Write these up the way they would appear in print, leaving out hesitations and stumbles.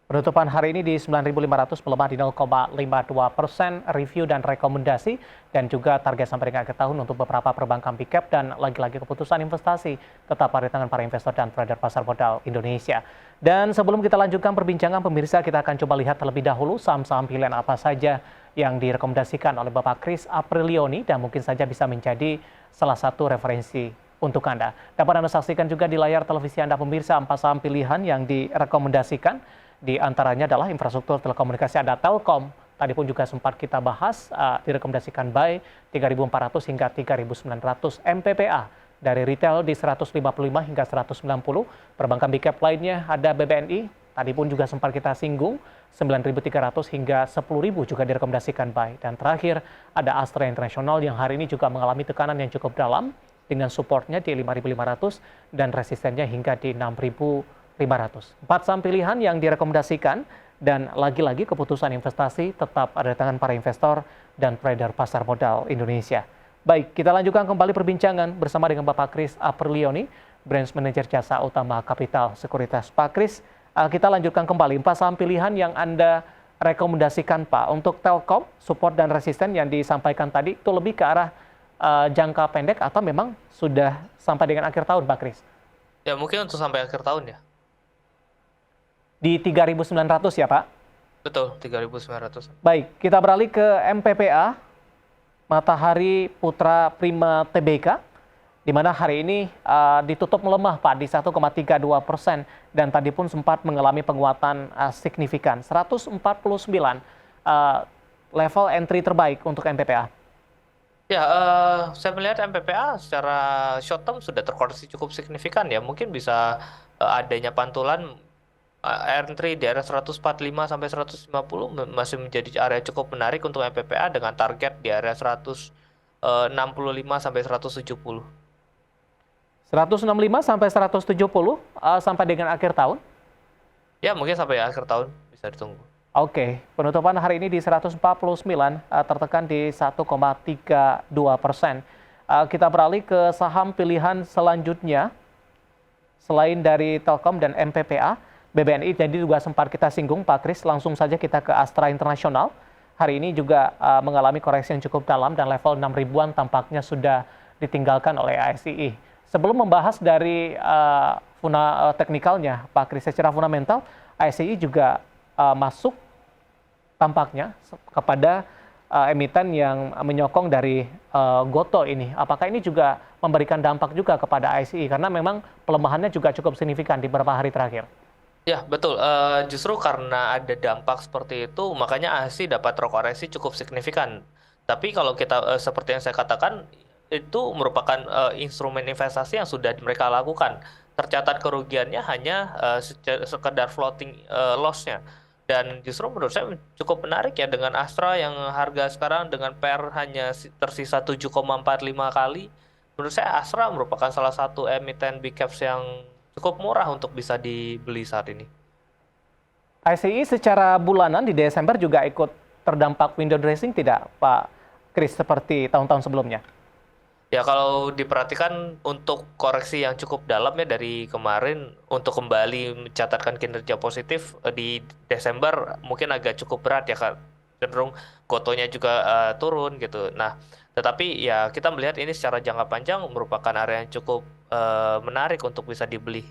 Penutupan hari ini di 9.500 melemah di 0,52%, review dan rekomendasi, dan juga target sampai dengan akhir tahun untuk beberapa perbankan big cap dan lagi-lagi keputusan investasi tetap ada di tangan para investor dan trader pasar modal Indonesia. Dan sebelum kita lanjutkan perbincangan pemirsa, kita akan coba lihat terlebih dahulu saham-saham pilihan apa saja yang direkomendasikan oleh Bapak Kris Aprilioni dan mungkin saja bisa menjadi salah satu referensi untuk Anda. Dapat Anda saksikan juga di layar televisi Anda pemirsa 4 saham pilihan yang direkomendasikan. Di antaranya adalah infrastruktur telekomunikasi ada Telkom. Tadi pun juga sempat kita bahas, direkomendasikan buy 3.400 hingga 3.900 MPPA. Dari retail di 155 hingga 190. Perbankan big cap lainnya ada BBNI. Tadi pun juga sempat kita singgung 9.300 hingga 10.000 juga direkomendasikan buy. Dan terakhir ada Astra International yang hari ini juga mengalami tekanan yang cukup dalam dengan supportnya di 5.500 dan resistennya hingga di 6.500. 4 saham pilihan yang direkomendasikan dan lagi-lagi keputusan investasi tetap ada di tangan para investor dan trader pasar modal Indonesia. Baik, kita lanjutkan kembali perbincangan bersama dengan Bapak Kris Aprilioni, Branch Manager Jasa Utama Kapital Sekuritas. Pak Kris, kita lanjutkan kembali 4 saham pilihan yang Anda rekomendasikan Pak. Untuk Telkom, support dan resisten yang disampaikan tadi itu lebih ke arah jangka pendek atau memang sudah sampai dengan akhir tahun Pak Kris? Ya mungkin untuk sampai akhir tahun ya. Di 3.900 ya Pak? Betul, 3.900. Baik, kita beralih ke MPPA, Matahari Putra Prima Tbk, di mana hari ini ditutup melemah Pak di 1,32% dan tadi pun sempat mengalami penguatan signifikan, 149 level entry terbaik untuk MPPA. Ya, saya melihat MPPA secara short term sudah terkoreksi cukup signifikan ya. Mungkin bisa adanya pantulan entry di area 145 sampai 150 masih menjadi area cukup menarik untuk MPPA dengan target di area 165 sampai 170. 165 sampai 170 sampai dengan akhir tahun? Ya, mungkin sampai akhir tahun bisa ditunggu. Oke, penutupan hari ini di 149 tertekan di 1,32%. Kita beralih ke saham pilihan selanjutnya. Selain dari Telkom dan MPPA, BBNI jadi juga sempat kita singgung Pak Kris, langsung saja kita ke Astra International. Hari ini juga mengalami koreksi yang cukup dalam dan level 6.000-an tampaknya sudah ditinggalkan oleh ASII. Sebelum membahas dari teknikalnya Pak Kris, secara fundamental ASII juga masuk tampaknya kepada emiten yang menyokong dari Goto ini. Apakah ini juga memberikan dampak juga kepada ASII karena memang pelemahannya juga cukup signifikan di beberapa hari terakhir? Ya, betul. Justru karena ada dampak seperti itu, makanya ASI dapat terkoreksi cukup signifikan. Tapi kalau kita seperti yang saya katakan, itu merupakan instrumen investasi yang sudah mereka lakukan. Tercatat kerugiannya hanya sekedar floating loss-nya. Dan justru menurut saya cukup menarik ya dengan Astra yang harga sekarang dengan PER hanya tersisa 7,45 kali. Menurut saya Astra merupakan salah satu emiten big caps yang cukup murah untuk bisa dibeli saat ini. ASII secara bulanan di Desember juga ikut terdampak window dressing tidak Pak Kris seperti tahun-tahun sebelumnya? Ya kalau diperhatikan untuk koreksi yang cukup dalam ya dari kemarin untuk kembali mencatatkan kinerja positif di Desember mungkin agak cukup berat ya Kak. Cenderung gotonya juga turun gitu. Nah, tetapi ya kita melihat ini secara jangka panjang merupakan area yang cukup menarik untuk bisa dibeli.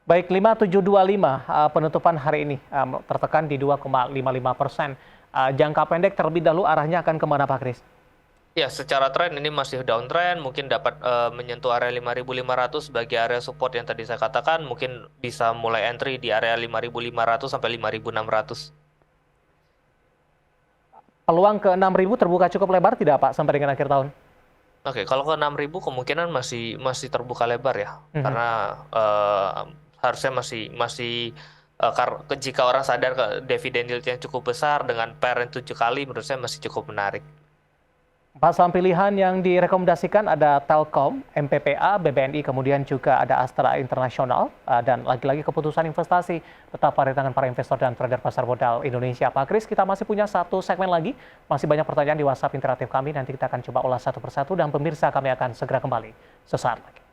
Baik, 5725 penutupan hari ini tertekan di 2,55%. Jangka pendek terlebih dahulu arahnya akan kemana Pak Kris? Ya, secara tren ini masih downtrend, mungkin dapat menyentuh area 5.500 sebagai area support yang tadi saya katakan, mungkin bisa mulai entry di area 5.500 sampai 5.600. Peluang ke 6.000 terbuka cukup lebar tidak Pak sampai dengan akhir tahun? Oke, kalau ke 6.000 kemungkinan masih terbuka lebar ya, karena harusnya masih jika orang sadar ke dividen yield yang cukup besar dengan PER yang 7 kali, menurut saya masih cukup menarik. 4 saham pilihan yang direkomendasikan ada Telkom, MPPA, BBNI, kemudian juga ada Astra International, dan lagi-lagi keputusan investasi tetap pada tangan para investor dan trader pasar modal Indonesia. Pak Kris, kita masih punya satu segmen lagi, masih banyak pertanyaan di WhatsApp interaktif kami, nanti kita akan coba ulas satu persatu, dan pemirsa kami akan segera kembali sesaat lagi.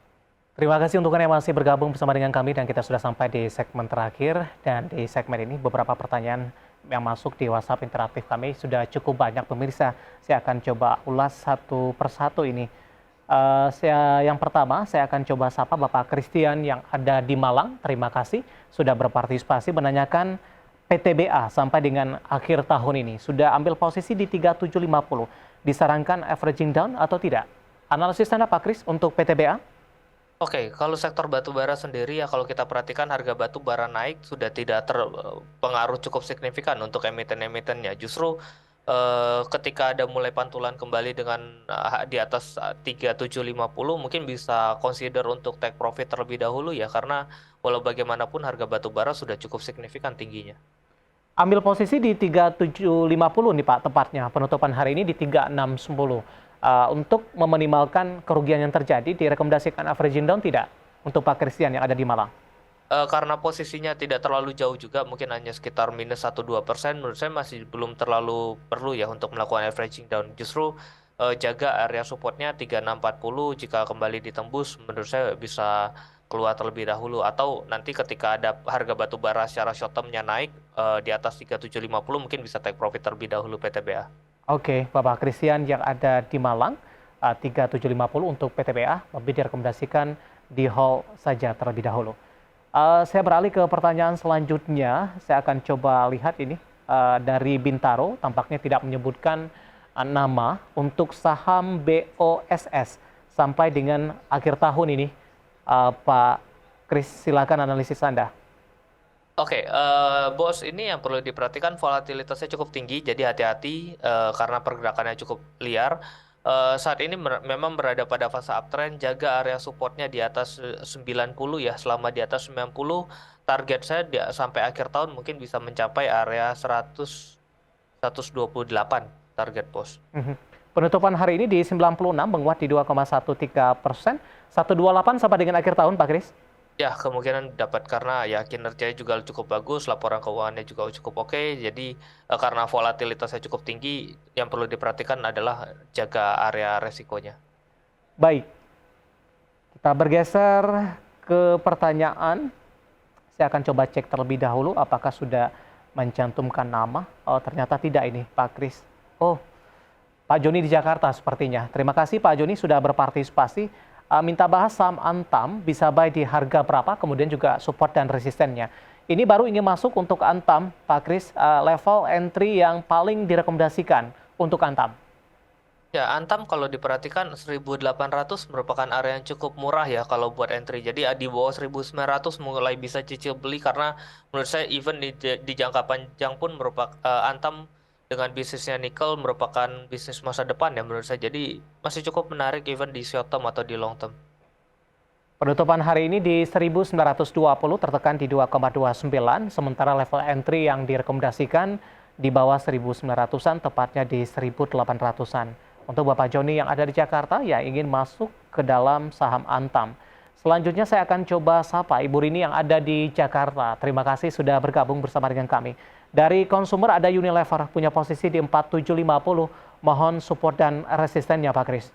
Terima kasih untuk Anda yang masih bergabung bersama dengan kami dan kita sudah sampai di segmen terakhir dan di segmen ini beberapa pertanyaan yang masuk di WhatsApp interaktif kami sudah cukup banyak pemirsa. Saya akan coba ulas satu persatu ini. Yang pertama saya akan coba sapa Bapak Christian yang ada di Malang. Terima kasih sudah berpartisipasi menanyakan PTBA sampai dengan akhir tahun ini sudah ambil posisi di 3750. Disarankan averaging down atau tidak? Analisis Anda Pak Kris untuk PTBA? Oke, kalau sektor batu bara sendiri ya kalau kita perhatikan harga batu bara naik sudah tidak terpengaruh cukup signifikan untuk emiten-emitennya. Justru ketika ada mulai pantulan kembali dengan di atas 3750 mungkin bisa consider untuk take profit terlebih dahulu ya karena walau bagaimanapun harga batu bara sudah cukup signifikan tingginya. Ambil posisi di 3750 nih Pak tepatnya. Penutupan hari ini di 3610. Untuk meminimalkan kerugian yang terjadi, direkomendasikan averaging down tidak untuk Pak Christian yang ada di Malang? Karena posisinya tidak terlalu jauh juga, mungkin hanya sekitar minus 1-2%, menurut saya masih belum terlalu perlu ya untuk melakukan averaging down. Justru jaga area supportnya 3640, jika kembali ditembus, menurut saya bisa keluar terlebih dahulu. Atau nanti ketika ada harga batu bara secara short term-nya naik di atas 3750, mungkin bisa take profit terlebih dahulu PTBA. Oke, Bapak Christian yang ada di Malang, 3750 untuk PTBA, lebih direkomendasikan di hold saja terlebih dahulu. Saya beralih ke pertanyaan selanjutnya. Saya akan coba lihat ini dari Bintaro, tampaknya tidak menyebutkan nama untuk saham BOSS sampai dengan akhir tahun ini. Pak Kris, silakan analisis Anda. Oke, bos ini yang perlu diperhatikan volatilitasnya cukup tinggi, jadi hati-hati karena pergerakannya cukup liar. Saat ini memang berada pada fase uptrend, jaga area supportnya di atas 90 ya, selama di atas 90, target saya sampai akhir tahun mungkin bisa mencapai area 100, 128 target bos. Penutupan hari ini di 96, menguat di 2,13%, 128 sampai dengan akhir tahun Pak Kris? Ya, kemungkinan dapat karena ya kinerjanya juga cukup bagus, laporan keuangannya juga cukup oke. Jadi karena volatilitasnya cukup tinggi, yang perlu diperhatikan adalah jaga area resikonya. Baik, kita bergeser ke pertanyaan. Saya akan coba cek terlebih dahulu apakah sudah mencantumkan nama. Oh, ternyata tidak ini Pak Kris. Oh, Pak Joni di Jakarta sepertinya. Terima kasih Pak Joni sudah berpartisipasi. Minta bahas saham Antam, bisa buy di harga berapa, kemudian juga support dan resistennya. Ini baru ingin masuk untuk Antam, Pak Kris, level entry yang paling direkomendasikan untuk Antam. Ya, Antam kalau diperhatikan 1.800 merupakan area yang cukup murah ya kalau buat entry. Jadi di bawah 1.900 mulai bisa cicil beli karena menurut saya even di jangka panjang pun merupakan Antam dengan bisnisnya nikel merupakan bisnis masa depan ya menurut saya. Jadi masih cukup menarik even di short term atau di long term. Penutupan hari ini di 1920 tertekan di 2,29, sementara level entry yang direkomendasikan di bawah 1900-an, tepatnya di 1800-an. Untuk Bapak Joni yang ada di Jakarta yang ingin masuk ke dalam saham Antam. Selanjutnya saya akan coba sapa Ibu Rini yang ada di Jakarta. Terima kasih sudah bergabung bersama dengan kami. Dari konsumer ada Unilever punya posisi di 4750. Mohon support dan resistennya Pak Kris.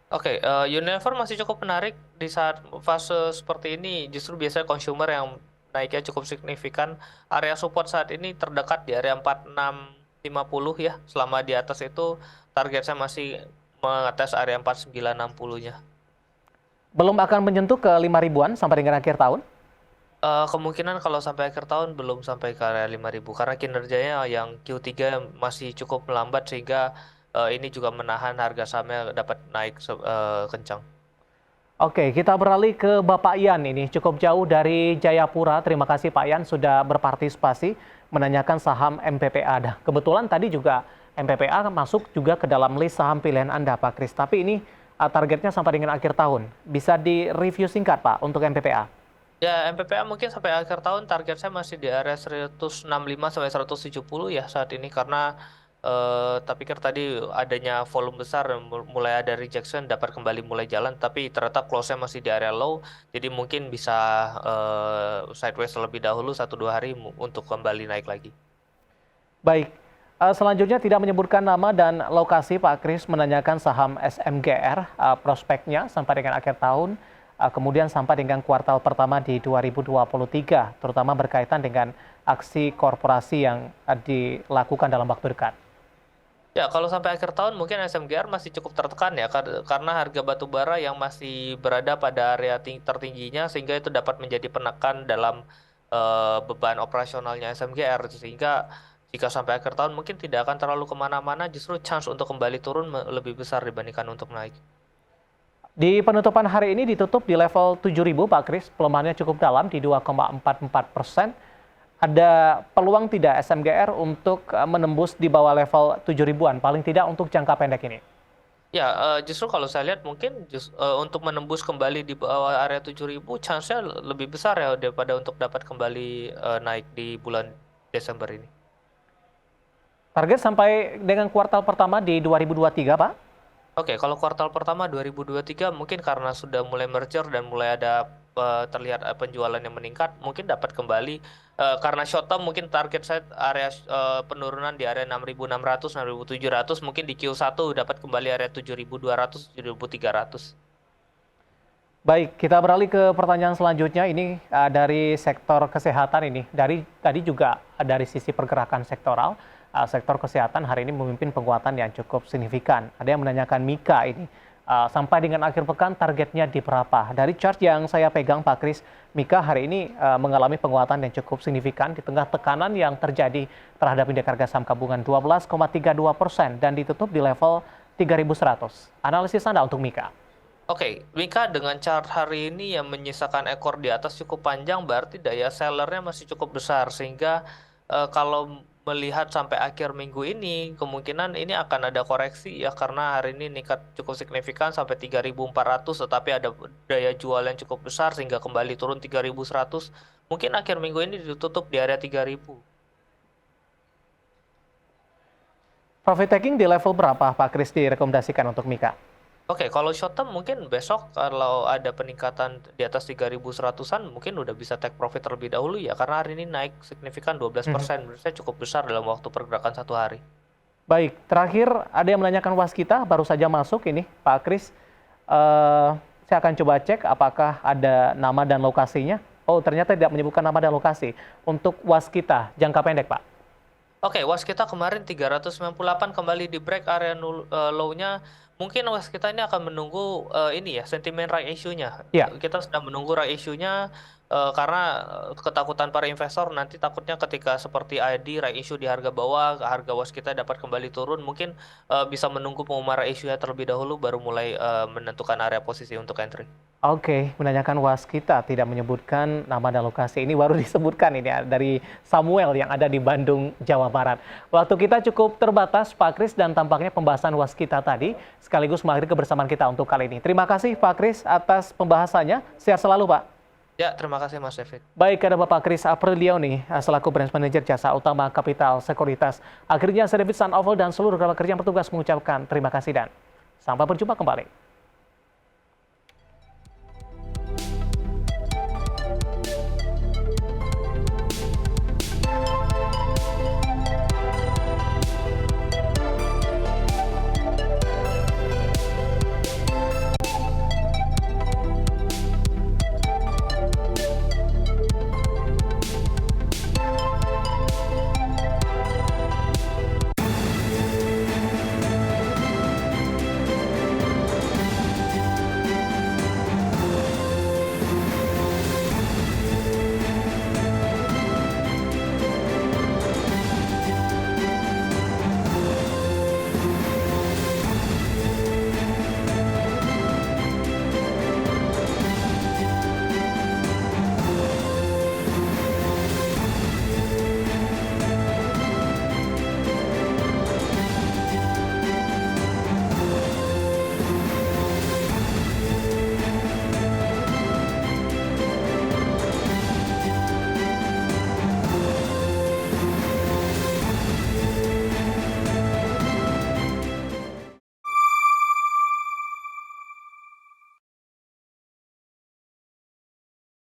Oke, Unilever masih cukup menarik di saat fase seperti ini. Justru biasanya consumer yang naiknya cukup signifikan. Area support saat ini terdekat di area 4650 ya. Selama di atas itu target saya masih mengatas area 4960-nya. Belum akan menyentuh ke 5.000-an sampai dengan akhir tahun? Kemungkinan kalau sampai akhir tahun belum sampai ke area 5.000 karena kinerjanya yang Q3 masih cukup melambat sehingga ini juga menahan harga sahamnya dapat naik kencang. Oke, kita beralih ke Bapak Ian ini cukup jauh dari Jayapura. Terima kasih Pak Ian sudah berpartisipasi menanyakan saham MPPA. Nah, kebetulan tadi juga MPPA masuk juga ke dalam list saham pilihan Anda Pak Kris. Tapi ini targetnya sampai dengan akhir tahun. Bisa di-review singkat Pak untuk MPPA? Ya, MPPA mungkin sampai akhir tahun target saya masih di area 165 sampai 170 ya saat ini karena tapi kan tadi adanya volume besar mulai ada rejection dapat kembali mulai jalan tapi ternyata close-nya masih di area low jadi mungkin bisa sideways terlebih dahulu 1-2 hari untuk kembali naik lagi. Baik, selanjutnya tidak menyebutkan nama dan lokasi Pak Kris menanyakan saham SMGR prospeknya sampai dengan akhir tahun. kemudian sampai dengan kuartal pertama di 2023, terutama berkaitan dengan aksi korporasi yang dilakukan dalam waktu dekat? Ya, kalau sampai akhir tahun mungkin SMGR masih cukup tertekan ya karena harga batu bara yang masih berada pada area tertingginya sehingga itu dapat menjadi penekan dalam beban operasionalnya SMGR sehingga jika sampai akhir tahun mungkin tidak akan terlalu kemana-mana justru chance untuk kembali turun lebih besar dibandingkan untuk naik. Di penutupan hari ini ditutup di level 7.000, Pak Kris, pelemahannya cukup dalam di 2,44%. Ada peluang tidak SMGR untuk menembus di bawah level 7.000-an, paling tidak untuk jangka pendek ini? Ya, justru kalau saya lihat mungkin untuk menembus kembali di bawah area 7.000 chance-nya lebih besar ya daripada untuk dapat kembali naik di bulan Desember ini. Target sampai dengan kuartal pertama di 2023, Pak? Oke, kalau kuartal pertama 2023 mungkin karena sudah mulai merger dan mulai ada terlihat penjualan yang meningkat, mungkin dapat kembali karena short term mungkin target saya area penurunan di area 6.600, 6.700, mungkin di Q1 dapat kembali area 7.200, 7.300. Baik, kita beralih ke pertanyaan selanjutnya. Ini dari sektor kesehatan ini. Tadi juga dari sisi pergerakan sektoral, sektor kesehatan hari ini memimpin penguatan yang cukup signifikan. Ada yang menanyakan Mika ini, sampai dengan akhir pekan targetnya di berapa? Dari chart yang saya pegang, Pak Kris, Mika hari ini mengalami penguatan yang cukup signifikan di tengah tekanan yang terjadi terhadap indeks harga saham gabungan 12,32% dan ditutup di level 3.100. Analisis Anda untuk Mika? Oke, Mika dengan chart hari ini yang menyisakan ekor di atas cukup panjang berarti daya sellernya masih cukup besar sehingga kalau melihat sampai akhir minggu ini kemungkinan ini akan ada koreksi ya karena hari ini meningkat cukup signifikan sampai 3.400 tetapi ada daya jual yang cukup besar sehingga kembali turun 3.100. Mungkin akhir minggu ini ditutup di area 3.000. Profit taking di level berapa, Pak Kris, direkomendasikan untuk Mika? Oke, kalau short term mungkin besok kalau ada peningkatan di atas 3.100-an mungkin udah bisa take profit terlebih dahulu ya karena hari ini naik signifikan 12%. Menurut saya cukup besar dalam waktu pergerakan satu hari. Baik, terakhir ada yang menanyakan waskita baru saja masuk ini, Pak Kris. Saya akan coba cek apakah ada nama dan lokasinya. Oh, ternyata tidak menyebutkan nama dan lokasi. Untuk waskita jangka pendek, Pak. Oke, waskita kemarin 398 kembali di break area low-nya. Mungkin waskita ini akan menunggu ini ya sentimen right issue-nya. Ya. Kita sedang menunggu right issue-nya karena ketakutan para investor nanti takutnya ketika seperti ID right issue di harga bawah, harga waskita dapat kembali turun. Mungkin bisa menunggu pengumuman right issue-nya terlebih dahulu baru mulai menentukan area posisi untuk entry. Oke, menanyakan waskita tidak menyebutkan nama dan lokasi. Ini baru disebutkan ini ya, dari Samuel yang ada di Bandung, Jawa Barat. Waktu kita cukup terbatas, Pak Kris, dan tampaknya pembahasan waskita tadi sekaligus mengakhiri kebersamaan kita untuk kali ini. Terima kasih Pak Kris atas pembahasannya. Sehat selalu, Pak. Ya, terima kasih Mas David. Baik, ada Bapak Kris Aprilio nih, selaku Branch Manager Jasa Utama Kapital Sekuritas. Akhirnya saya David Sanovel dan seluruh rekan kerja yang bertugas mengucapkan terima kasih dan sampai berjumpa kembali.